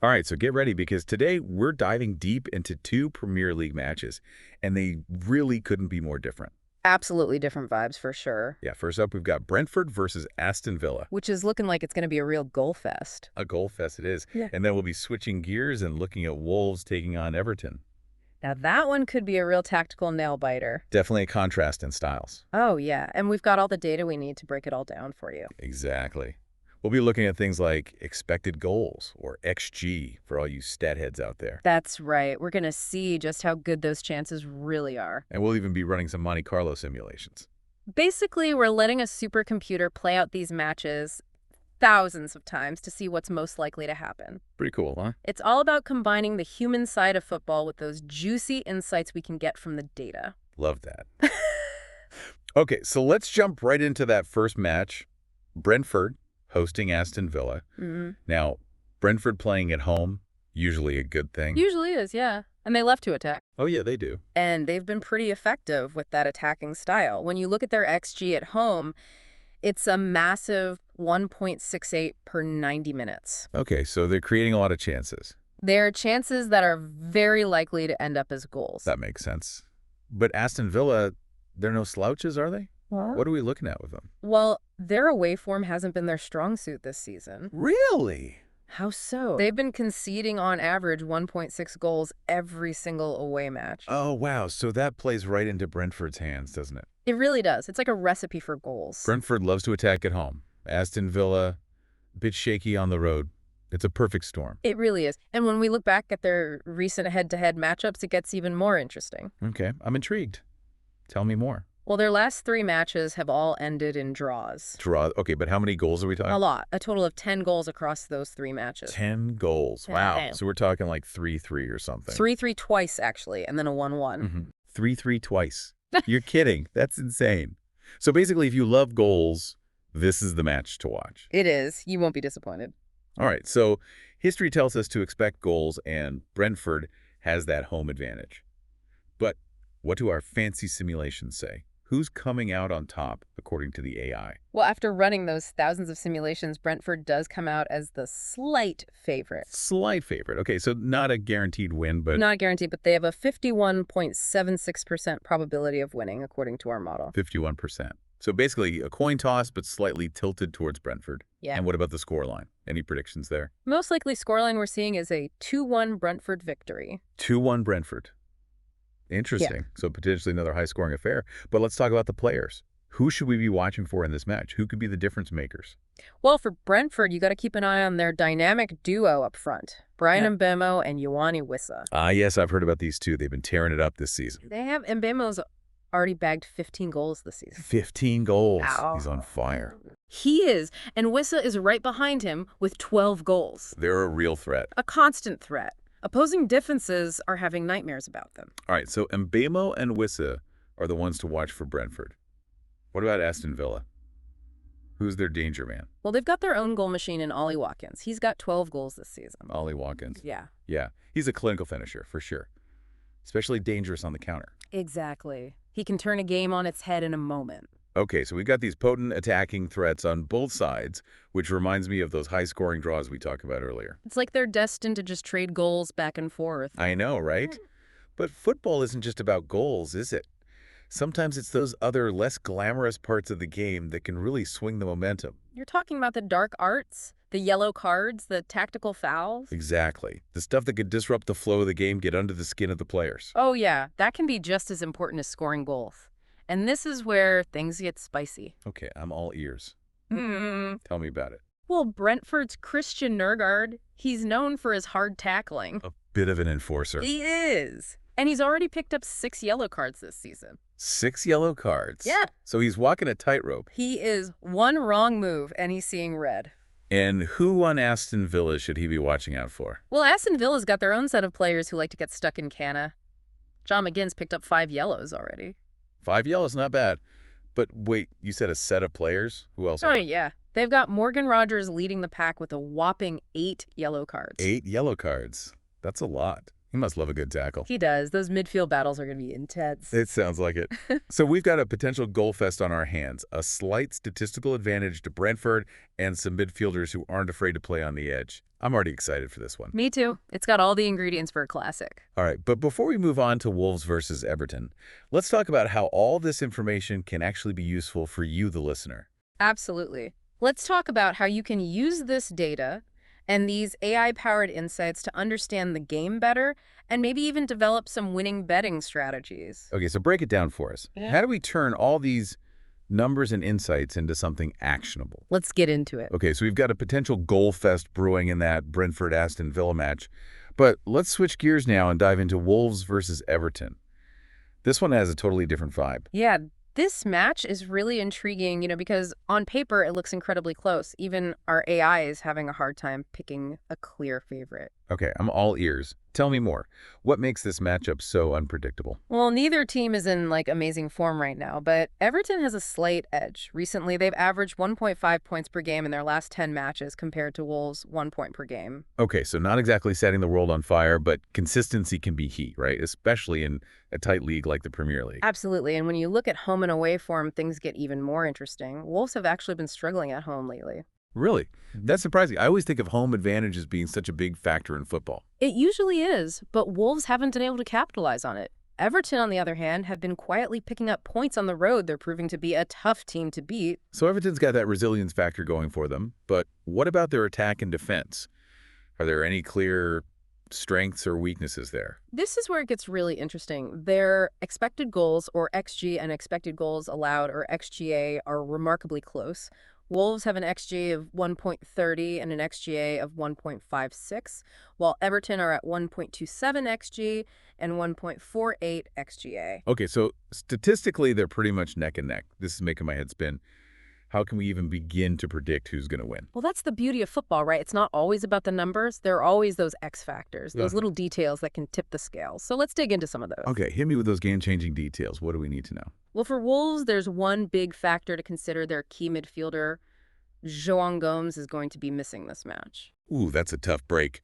All right, so get ready because today we're diving deep into two Premier League matches, and they really couldn't be more different. Absolutely different vibes for sure, Yeah, first up, we've got Brentford versus Aston Villa. which is looking like it's going to be a real goal fest. A goal fest it is. Yeah. And then we'll be switching gears and looking at Wolves taking on Everton. Now that one could be a real tactical nail biter. Definitely a contrast in styles. Oh, yeah, and we've got all the data we need to break it all down for you. Exactly. We'll be looking at things like expected goals, or XG, for all you stat heads out there. That's right. We're going to see just how good those chances really are. And we'll even be running some Monte Carlo simulations. Basically, we're letting a supercomputer play out these matches thousands of times to see what's most likely to happen. Pretty cool, huh? It's all about combining the human side of football with those juicy insights we can get from the data. Love that. Okay, so let's jump right into that first match. Brentford hosting Aston Villa. Now, Brentford playing at home, usually a good thing. Usually is, yeah. And they love to attack. Oh, yeah, they do. And they've been pretty effective with that attacking style. When you look at their XG at home, it's a massive 1.68 per 90 minutes. Okay, so they're creating a lot of chances. There are chances that are very likely to end up as goals. That makes sense. But Aston Villa, they're no slouches, are they? What are we looking at with them? Well, their away form hasn't been their strong suit this season. Really? How so? They've been conceding on average 1.6 goals every single away match. Oh, wow. So that plays right into Brentford's hands, doesn't it? It really does. It's like a recipe for goals. Brentford loves to attack at home. Aston Villa, a bit shaky on the road. It's a perfect storm. It really is. And when we look back at their recent head-to-head matchups, it gets even more interesting. Okay, I'm intrigued. Tell me more. Well, their last 3 matches have all ended in draws. Draw. Okay, but how many goals are we talking? A lot. A total of 10 goals across those 3 matches. 10 goals. Wow. 10. So we're talking like 3-3 or something. 3-3 twice, actually, and then a 1-1. 3-3 twice. You're kidding. That's insane. So basically, if you love goals, this is the match to watch. It is. You won't be disappointed. All right, so history tells us to expect goals, and Brentford has that home advantage. But what do our fancy simulations say? Who's coming out on top, according to the AI? Well, after running those thousands of simulations, Brentford does come out as the slight favorite. Slight favorite. Okay, so not a guaranteed win, but... Not guaranteed, but they have a 51.76% probability of winning, according to our model. 51%. So basically a coin toss, but slightly tilted towards Brentford. Yeah. And what about the scoreline? Any predictions there? Most likely scoreline we're seeing is a 2-1 Brentford victory. 2-1 Brentford. Interesting. Yeah. So potentially another high-scoring affair. But let's talk about the players. Who should we be watching for in this match? Who could be the difference makers? Well, for Brentford, you got to keep an eye on their dynamic duo up front, Brian Mbemo and Ioane Wissa. Ah, yes, I've heard about these two. They've been tearing it up this season. They have Mbemo's already bagged 15 goals this season. 15 goals. Ow. He's on fire. He is, and Wissa is right behind him with 12 goals. They're a real threat. A constant threat. Opposing defenses are having nightmares about them. All right, so Mbemo and Wissa are the ones to watch for Brentford. What about Aston Villa? Who's their danger man? Well, they've got their own goal machine in Ollie Watkins. He's got 12 goals this season. Ollie Watkins. Yeah. Yeah, he's a clinical finisher, for sure. Especially dangerous on the counter. Exactly. He can turn a game on its head in a moment. Okay, so we've got these potent attacking threats on both sides, which reminds me of those high-scoring draws we talked about earlier. It's like they're destined to just trade goals back and forth. I know, right? But football isn't just about goals, is it? Sometimes it's those other less glamorous parts of the game that can really swing the momentum. You're talking about the dark arts, the yellow cards, the tactical fouls? Exactly. The stuff that could disrupt the flow of the game, get under the skin of the players. Oh, yeah. That can be just as important as scoring goals. And this is where things get spicy. Okay, I'm all ears. Tell me about it. Well, Brentford's Christian Nørgaard, he's known for his hard tackling. A bit of an enforcer. He is. And he's already picked up 6 yellow cards this season. 6 yellow cards? Yeah. So he's walking a tightrope. He is one wrong move, and he's seeing red. And who on Aston Villa should he be watching out for? Well, Aston Villa's got their own set of players who like to get stuck in canna. John McGinn's picked up 5 yellows already. 5 yellows, not bad. But wait, you said a set of players? Who else? Oh, yeah. They've got Morgan Rogers leading the pack with a whopping 8 yellow cards. 8 yellow cards. That's a lot. He must love a good tackle. He does. Those midfield battles are going to be intense. It sounds like it. So we've got a potential goal fest on our hands, a slight statistical advantage to Brentford, and some midfielders who aren't afraid to play on the edge. I'm already excited for this one. Me too. It's got all the ingredients for a classic. All right, but before we move on to Wolves versus Everton, let's talk about how all this information can actually be useful for you, the listener. Absolutely. Let's talk about how you can use this data and these AI-powered insights to understand the game better and maybe even develop some winning betting strategies. Okay, so break it down for us. Yeah. How do we turn all these numbers and insights into something actionable? Let's get into it. Okay, so we've got a potential goal fest brewing in that Brentford-Aston Villa match, but let's switch gears now and dive into Wolves versus Everton. This one has a totally different vibe. Yeah, this match is really intriguing, because on paper it looks incredibly close. Even our AI is having a hard time picking a clear favorite. Okay, I'm all ears. Tell me more. What makes this matchup so unpredictable? Well, neither team is in amazing form right now, but Everton has a slight edge. Recently, they've averaged 1.5 points per game in their last 10 matches compared to Wolves' 1 point per game. Okay, so not exactly setting the world on fire, but consistency can be key, right? Especially in a tight league like the Premier League. Absolutely, and when you look at home and away form, things get even more interesting. Wolves have actually been struggling at home lately. Really? That's surprising. I always think of home advantage as being such a big factor in football. It usually is, but Wolves haven't been able to capitalize on it. Everton, on the other hand, have been quietly picking up points on the road. They're proving to be a tough team to beat. So Everton's got that resilience factor going for them, but what about their attack and defense? Are there any clear strengths or weaknesses there? This is where it gets really interesting. Their expected goals, or XG, and expected goals allowed, or XGA, are remarkably close. Wolves have an XG of 1.30 and an XGA of 1.56, while Everton are at 1.27 XG and 1.48 XGA. Okay, so statistically, they're pretty much neck and neck. This is making my head spin. How can we even begin to predict who's going to win? Well, that's the beauty of football, right? It's not always about the numbers. There are always those X factors, those little details that can tip the scales. So let's dig into some of those. Okay, hit me with those game-changing details. What do we need to know? Well, for Wolves, there's one big factor to consider. Their key midfielder, João Gomes, is going to be missing this match. Ooh, that's a tough break.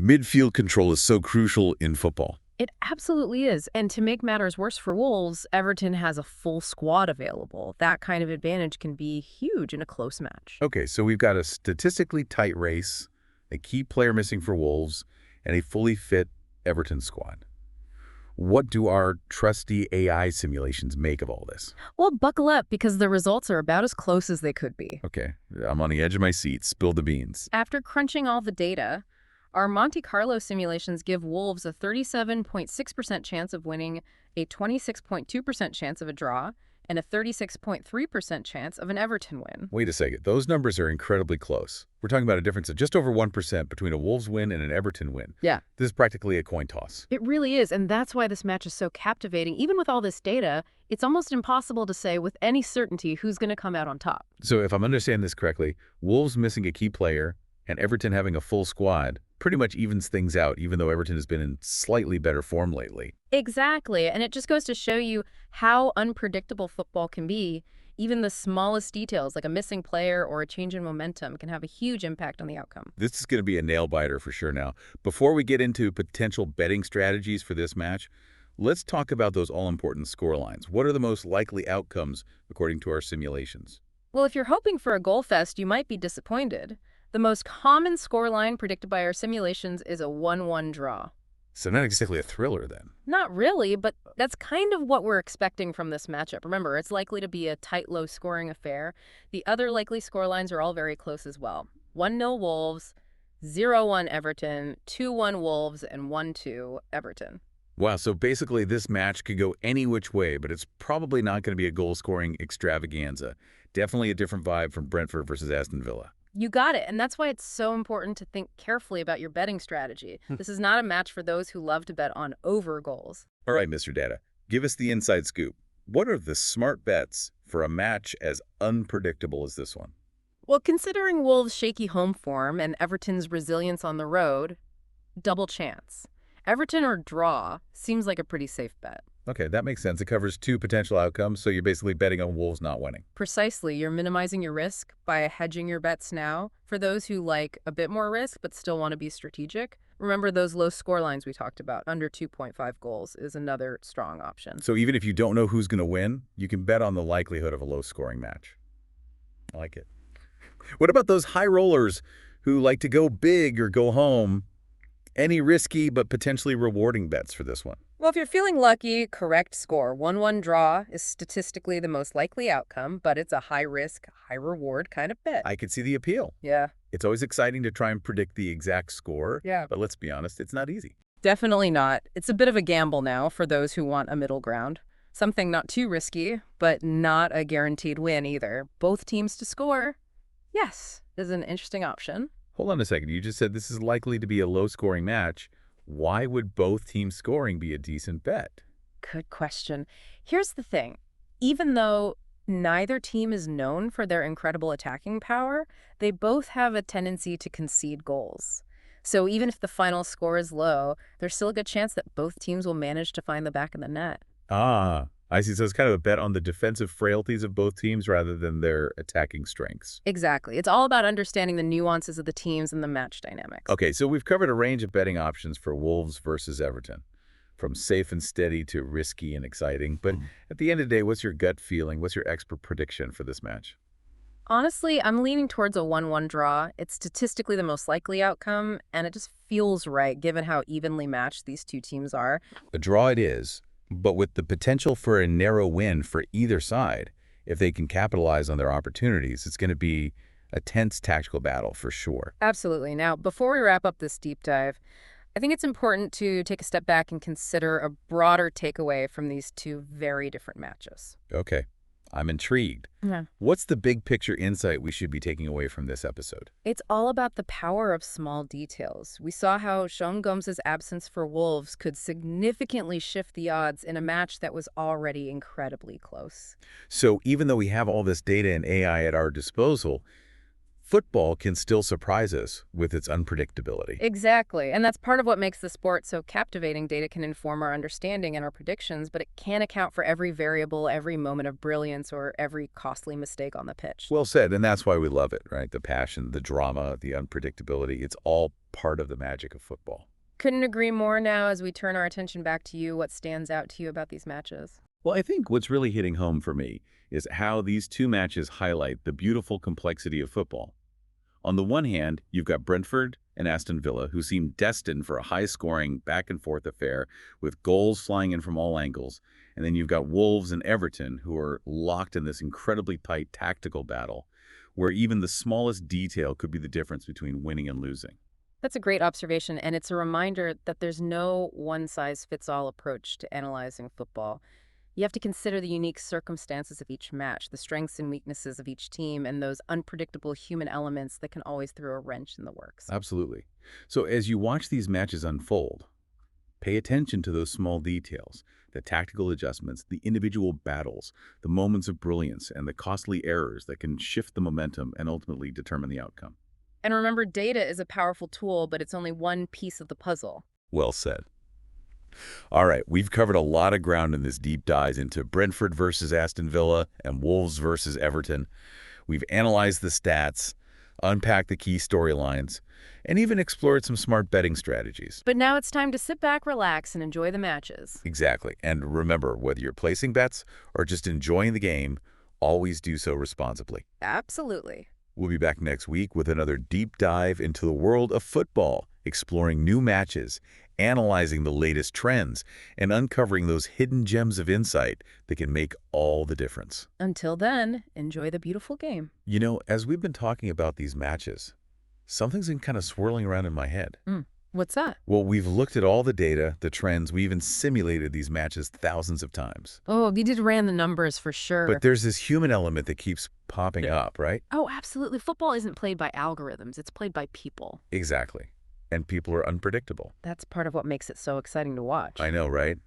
Midfield control is so crucial in football. It absolutely is. And to make matters worse for Wolves, Everton has a full squad available. That kind of advantage can be huge in a close match. Okay, so we've got a statistically tight race, a key player missing for Wolves, and a fully fit Everton squad. What do our trusty AI simulations make of all this? Well, buckle up, because the results are about as close as they could be. Okay, I'm on the edge of my seat. Spill the beans. After crunching all the data, our Monte Carlo simulations give Wolves a 37.6% chance of winning, a 26.2% chance of a draw, and a 36.3% chance of an Everton win. Wait a second. Those numbers are incredibly close. We're talking about a difference of just over 1% between a Wolves win and an Everton win. Yeah. This is practically a coin toss. It really is, and that's why this match is so captivating. Even with all this data, it's almost impossible to say with any certainty who's going to come out on top. So if I'm understanding this correctly, Wolves missing a key player and Everton having a full squad pretty much evens things out, even though Everton has been in slightly better form lately. Exactly, and it just goes to show you how unpredictable football can be. Even the smallest details, like a missing player or a change in momentum, can have a huge impact on the outcome. This is going to be a nail-biter for sure now. Before we get into potential betting strategies for this match, let's talk about those all-important scorelines. What are the most likely outcomes according to our simulations? Well, if you're hoping for a goal fest, you might be disappointed. The most common scoreline predicted by our simulations is a 1-1 draw. So not exactly a thriller then. Not really, but that's kind of what we're expecting from this matchup. Remember, it's likely to be a tight, low-scoring affair. The other likely scorelines are all very close as well. 1-0 Wolves, 0-1 Everton, 2-1 Wolves, and 1-2 Everton. Wow, so basically this match could go any which way, but it's probably not going to be a goal-scoring extravaganza. Definitely a different vibe from Brentford versus Aston Villa. You got it, and that's why it's so important to think carefully about your betting strategy. This is not a match for those who love to bet on over goals. All right, Mr. Data, give us the inside scoop. What are the smart bets for a match as unpredictable as this one? Well, considering Wolves' shaky home form and Everton's resilience on the road, double chance. Everton or draw seems like a pretty safe bet. Okay, that makes sense. It covers two potential outcomes, so you're basically betting on Wolves not winning. Precisely. You're minimizing your risk by hedging your bets now. For those who like a bit more risk but still want to be strategic, remember those low score lines we talked about. Under 2.5 goals is another strong option. So even if you don't know who's going to win, you can bet on the likelihood of a low-scoring match. I like it. What about those high rollers who like to go big or go home? Any risky but potentially rewarding bets for this one? Well, if you're feeling lucky, correct score. 1-1 draw is statistically the most likely outcome, but it's a high risk, high reward kind of bet. I could see the appeal. Yeah. It's always exciting to try and predict the exact score, Yeah. but let's be honest, it's not easy. Definitely not. It's a bit of a gamble now for those who want a middle ground. Something not too risky, but not a guaranteed win either. Both teams to score, yes, is an interesting option. Hold on a second. You just said this is likely to be a low-scoring match. Why would both teams scoring be a decent bet? Good question. Here's the thing. Even though neither team is known for their incredible attacking power, they both have a tendency to concede goals. So even if the final score is low, there's still a good chance that both teams will manage to find the back of the net. Ah, I see. So it's kind of a bet on the defensive frailties of both teams rather than their attacking strengths. Exactly. It's all about understanding the nuances of the teams and the match dynamics. Okay, so we've covered a range of betting options for Wolves versus Everton, from safe and steady to risky and exciting. But at the end of the day, what's your gut feeling? What's your expert prediction for this match? Honestly, I'm leaning towards a 1-1 draw. It's statistically the most likely outcome, and it just feels right given how evenly matched these two teams are. A draw it is, but with the potential for a narrow win for either side. If they can capitalize on their opportunities, it's going to be a tense tactical battle for sure. Absolutely. Now, before we wrap up this deep dive, I think it's important to take a step back and consider a broader takeaway from these two very different matches. Okay, I'm intrigued. Yeah. What's the big picture insight we should be taking away from this episode? It's all about the power of small details. We saw how Sean Gomes' absence for Wolves could significantly shift the odds in a match that was already incredibly close. So even though we have all this data and AI at our disposal, football can still surprise us with its unpredictability. Exactly. And that's part of what makes the sport so captivating. Data can inform our understanding and our predictions, but it can't account for every variable, every moment of brilliance, or every costly mistake on the pitch. Well said, and that's why we love it, right? The passion, the drama, the unpredictability, it's all part of the magic of football. Couldn't agree more. Now, as we turn our attention back to you, what stands out to you about these matches? Well, I think what's really hitting home for me is how these two matches highlight the beautiful complexity of football. On the one hand, you've got Brentford and Aston Villa, who seem destined for a high-scoring, back-and-forth affair with goals flying in from all angles. And then you've got Wolves and Everton, who are locked in this incredibly tight tactical battle, where even the smallest detail could be the difference between winning and losing. That's a great observation, and it's a reminder that there's no one-size-fits-all approach to analyzing football. You have to consider the unique circumstances of each match, the strengths and weaknesses of each team, and those unpredictable human elements that can always throw a wrench in the works. Absolutely. So as you watch these matches unfold, pay attention to those small details, the tactical adjustments, the individual battles, the moments of brilliance, and the costly errors that can shift the momentum and ultimately determine the outcome. And remember, data is a powerful tool, but it's only one piece of the puzzle. Well said. All right, we've covered a lot of ground in this deep dive into Brentford versus Aston Villa and Wolves versus Everton. We've analyzed the stats, unpacked the key storylines, and even explored some smart betting strategies. But now it's time to sit back, relax, and enjoy the matches. Exactly. And remember, whether you're placing bets or just enjoying the game, always do so responsibly. Absolutely. We'll be back next week with another deep dive into the world of football, exploring new matches, analyzing the latest trends, and uncovering those hidden gems of insight that can make all the difference. Until then, enjoy the beautiful game. You know, as we've been talking about these matches, something's been kind of swirling around in my head. What's that? Well, we've looked at all the data, the trends, we even simulated these matches thousands of times. Oh, we did ran the numbers for sure. But there's this human element that keeps popping up, right? Oh, absolutely. Football isn't played by algorithms. It's played by people. Exactly. And people are unpredictable. That's part of what makes it so exciting to watch. I know, right?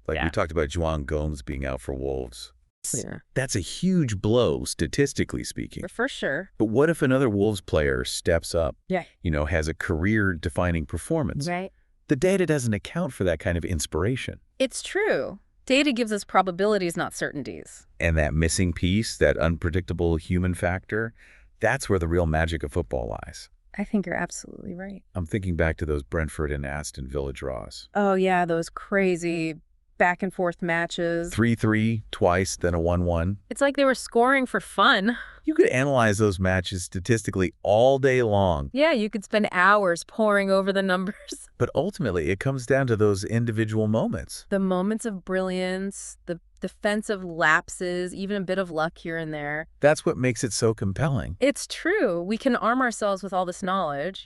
Like Yeah. we talked about Juan Gomes being out for Wolves. Yeah. That's a huge blow, statistically speaking. For sure. But what if another Wolves player steps up, Yeah. has a career-defining performance? Right. The data doesn't account for that kind of inspiration. It's true. Data gives us probabilities, not certainties. And that missing piece, that unpredictable human factor, that's where the real magic of football lies. I think you're absolutely right. I'm thinking back to those Brentford and Aston Villa draws. Oh, yeah, those crazy back and forth matches. 3-3 twice, then a 1-1. It's like they were scoring for fun. You could analyze those matches statistically all day long. Yeah, you could spend hours poring over the numbers. But ultimately, it comes down to those individual moments. The moments of brilliance, the defensive lapses, even a bit of luck here and there. That's what makes it so compelling. It's true. We can arm ourselves with all this knowledge,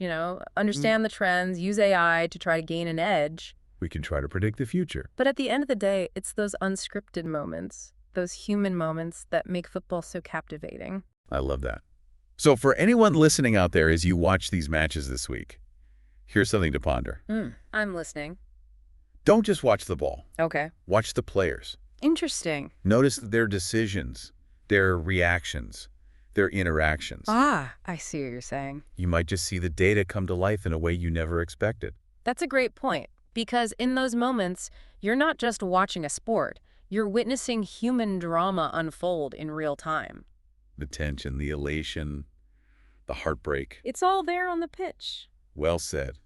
understand the trends, use AI to try to gain an edge. We can try to predict the future. But at the end of the day, it's those unscripted moments, those human moments that make football so captivating. I love that. So for anyone listening out there as you watch these matches this week, here's something to ponder. I'm listening. Don't just watch the ball. Okay. Watch the players. Interesting. Notice their decisions, their reactions, their interactions. Ah, I see what you're saying. You might just see the data come to life in a way you never expected. That's a great point, because in those moments, you're not just watching a sport. You're witnessing human drama unfold in real time. The tension, the elation, the heartbreak. It's all there on the pitch. Well said.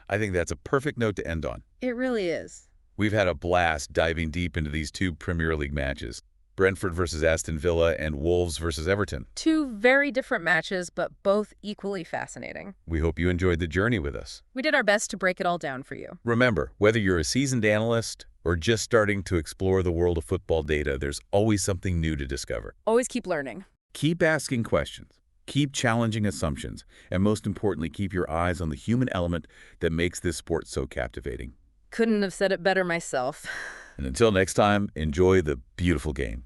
I think that's a perfect note to end on. It really is. We've had a blast diving deep into these two Premier League matches, Brentford versus Aston Villa and Wolves versus Everton. Two very different matches, but both equally fascinating. We hope you enjoyed the journey with us. We did our best to break it all down for you. Remember, whether you're a seasoned analyst or just starting to explore the world of football data, there's always something new to discover. Always keep learning. Keep asking questions, keep challenging assumptions, and most importantly, keep your eyes on the human element that makes this sport so captivating. Couldn't have said it better myself. And until next time, enjoy the beautiful game.